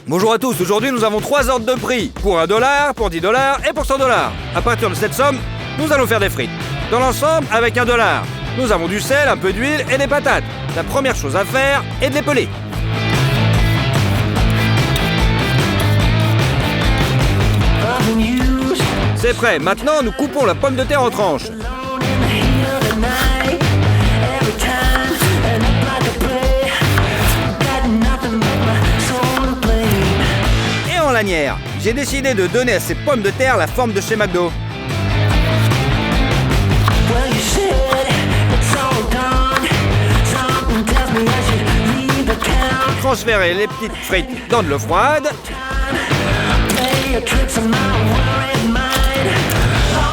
Bonjour à tous, aujourd'hui nous avons 3 ordres de prix. Pour 1 $, pour 10 $ et pour 100 $. À partir de cette somme, nous allons faire des frites. Dans l'ensemble, avec 1 $, nous avons du sel, un peu d'huile et des patates. La première chose à faire est de les peler. C'est prêt, maintenant nous coupons la pomme de terre en tranches. Et en lanière, j'ai décidé de donner à ces pommes de terre la forme de chez McDo. Transférer les petites frites dans de l'eau froide.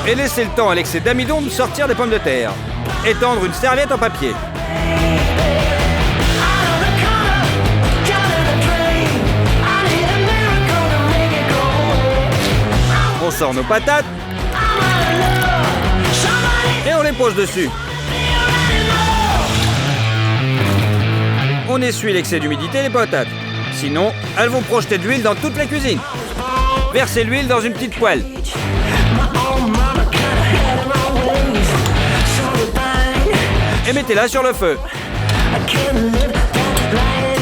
Et laisser le temps à l'excès d'amidon de sortir des pommes de terre. Étendre une serviette en papier. On sort nos patates. Et on les pose dessus. On essuie l'excès d'humidité des patates. Sinon, elles vont projeter de l'huile dans toute la cuisine. Versez l'huile dans une petite poêle. Et mettez-la sur le feu.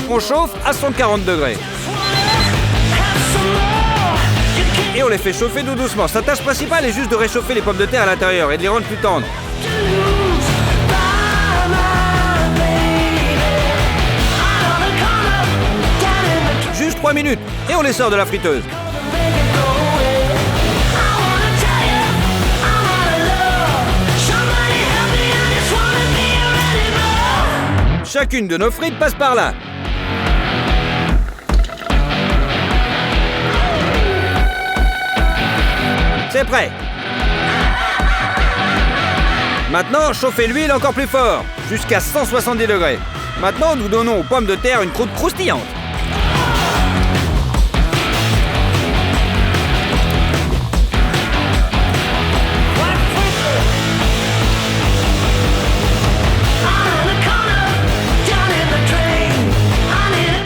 On chauffe à 140 degrés. Et on les fait chauffer tout doucement. Sa tâche principale est juste de réchauffer les pommes de terre à l'intérieur et de les rendre plus tendres. Juste 3 minutes et on les sort de la friteuse. Chacune de nos frites passe par là. C'est prêt. Maintenant, chauffez l'huile encore plus fort, jusqu'à 170 degrés. Maintenant, nous donnons aux pommes de terre une croûte croustillante.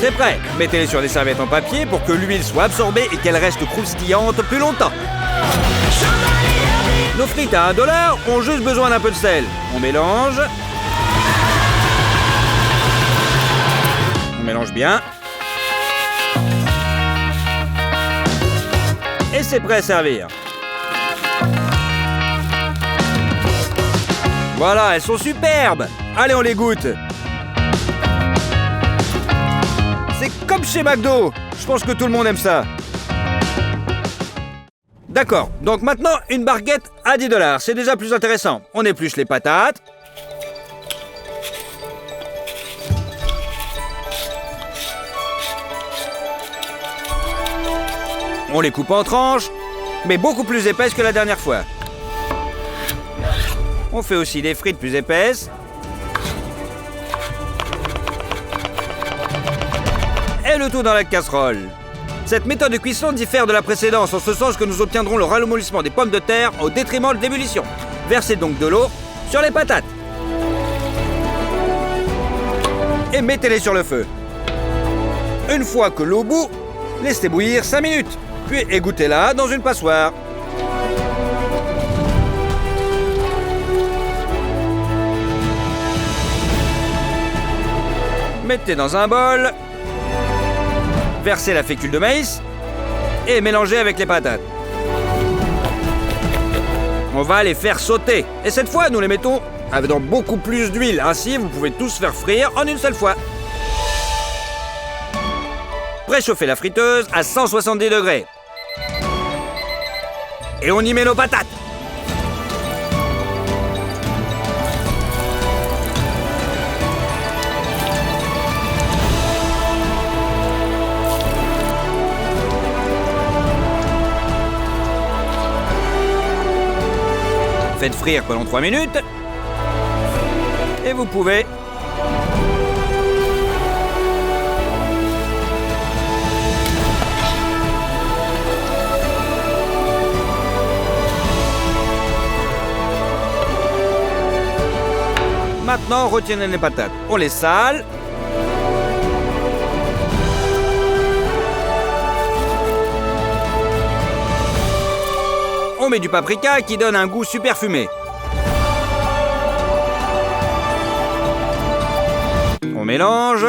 C'est prêt. Mettez-les sur des serviettes en papier pour que l'huile soit absorbée et qu'elle reste croustillante plus longtemps. Nos frites à 1 $ ont juste besoin d'un peu de sel. On mélange. On mélange bien. Et c'est prêt à servir. Voilà, elles sont superbes. Allez, on les goûte. C'est comme chez McDo. Je pense que tout le monde aime ça. D'accord, donc maintenant une barquette à 10 $. C'est déjà plus intéressant. On épluche les patates. On les coupe en tranches, mais beaucoup plus épaisses que la dernière fois. On fait aussi des frites plus épaisses. Et le tout dans la casserole. Cette méthode de cuisson diffère de la précédente en ce sens que nous obtiendrons le ramollissement des pommes de terre au détriment de l'ébullition. Versez donc de l'eau sur les patates. Et mettez-les sur le feu. Une fois que l'eau bout, laissez bouillir 5 minutes. Puis égouttez-la dans une passoire. Mettez dans un bol. Versez la fécule de maïs et mélangez avec les patates. On va les faire sauter. Et cette fois, nous les mettons dans beaucoup plus d'huile. Ainsi, vous pouvez tous faire frire en une seule fois. Préchauffez la friteuse à 170 degrés. Et on y met nos patates. Faites frire pendant 3 minutes. Et vous pouvez Maintenant, retenez les patates. On les sale. On met du paprika qui donne un goût super fumé. On mélange.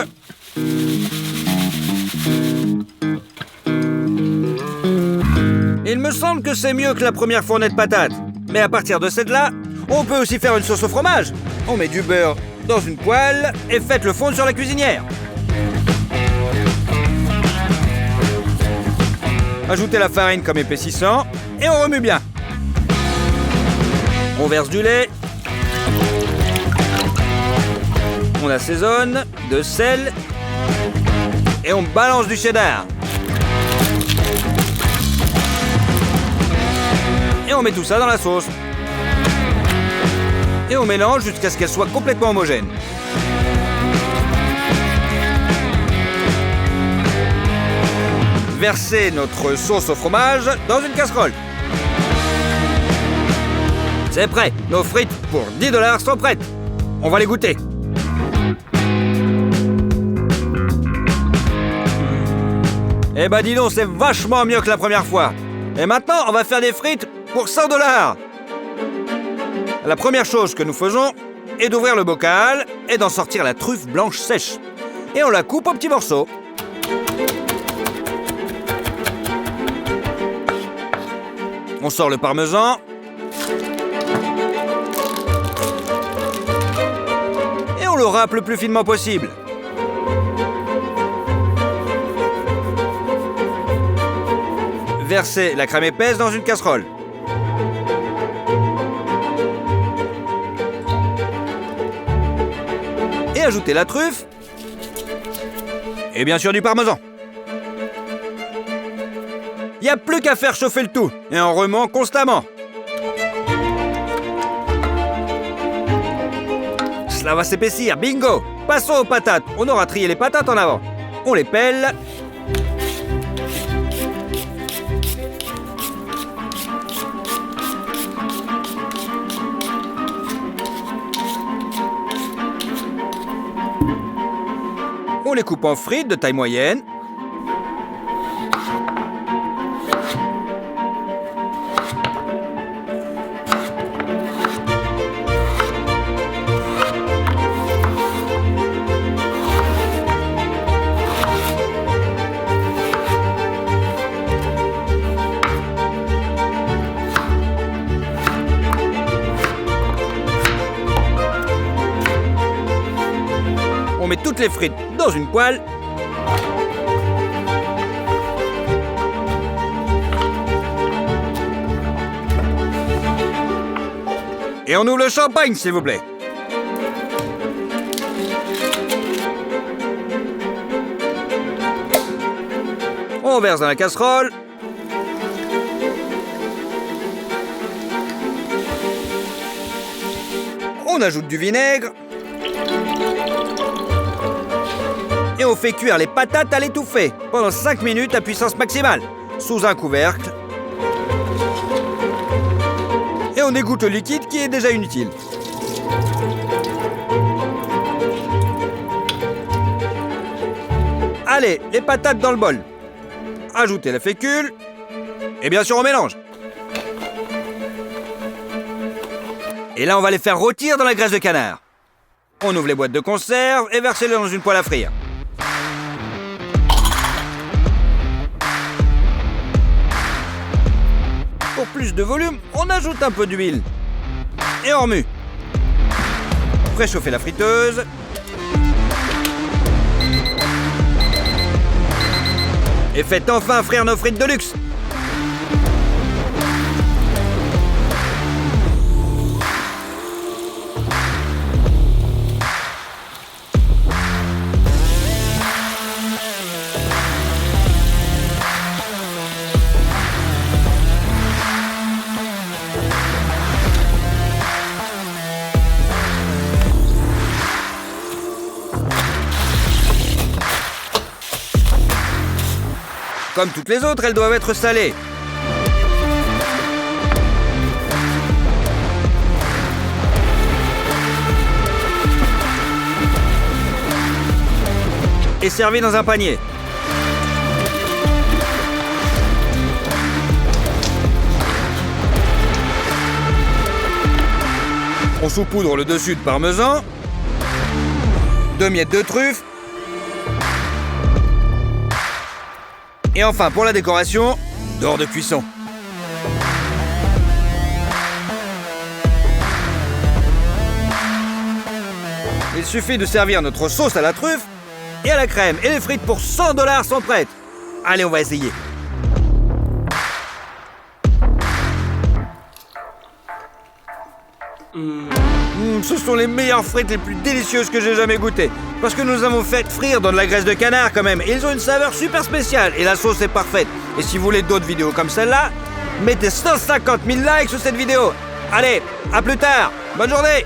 Il me semble que c'est mieux que la première fournée de patates. Mais à partir de celle-là, on peut aussi faire une sauce au fromage. On met du beurre dans une poêle et faites-le fondre sur la cuisinière. Ajoutez la farine comme épaississant et on remue bien. On verse du lait. On assaisonne de sel et on balance du cheddar. Et on met tout ça dans la sauce. Et on mélange jusqu'à ce qu'elle soit complètement homogène. Versez notre sauce au fromage dans une casserole. C'est prêt, nos frites pour 10 $ sont prêtes. On va les goûter. Eh ben dis donc, c'est vachement mieux que la première fois. Et maintenant, on va faire des frites pour 100 $. La première chose que nous faisons est d'ouvrir le bocal et d'en sortir la truffe blanche sèche. Et on la coupe en petits morceaux. On sort le parmesan. Et on le râpe le plus finement possible. Versez la crème épaisse dans une casserole. Et ajoutez la truffe. Et bien sûr du parmesan. Il n'y a plus qu'à faire chauffer le tout et en remuant constamment. Cela va s'épaissir, bingo! Passons aux patates. On aura trié les patates en avant. On les pèle. On les coupe en frites de taille moyenne. On met toutes les frites dans une poêle. Et on ouvre le champagne, s'il vous plaît. On verse dans la casserole. On ajoute du vinaigre. Et on fait cuire les patates à l'étouffer pendant 5 minutes à puissance maximale, sous un couvercle. Et on égoutte le liquide qui est déjà inutile. Allez, les patates dans le bol. Ajoutez la fécule. Et bien sûr, on mélange. Et là, on va les faire rôtir dans la graisse de canard. On ouvre les boîtes de conserve et versez-les dans une poêle à frire. Pour plus de volume, on ajoute un peu d'huile. Et on remue. Préchauffez la friteuse. Et faites enfin frire nos frites de luxe. Comme toutes les autres, elles doivent être salées. Et servies dans un panier. On saupoudre le dessus de parmesan, 2 miettes de truffe, et enfin pour la décoration, d'or de cuisson. Il suffit de servir notre sauce à la truffe et à la crème. Et les frites pour 100 $ sont prêtes. Allez, on va essayer. Ce sont les meilleures frites les plus délicieuses que j'ai jamais goûtées. Parce que nous avons fait frire dans de la graisse de canard quand même. Et ils ont une saveur super spéciale. Et la sauce est parfaite. Et si vous voulez d'autres vidéos comme celle-là, mettez 150 000 likes sur cette vidéo. Allez, à plus tard. Bonne journée.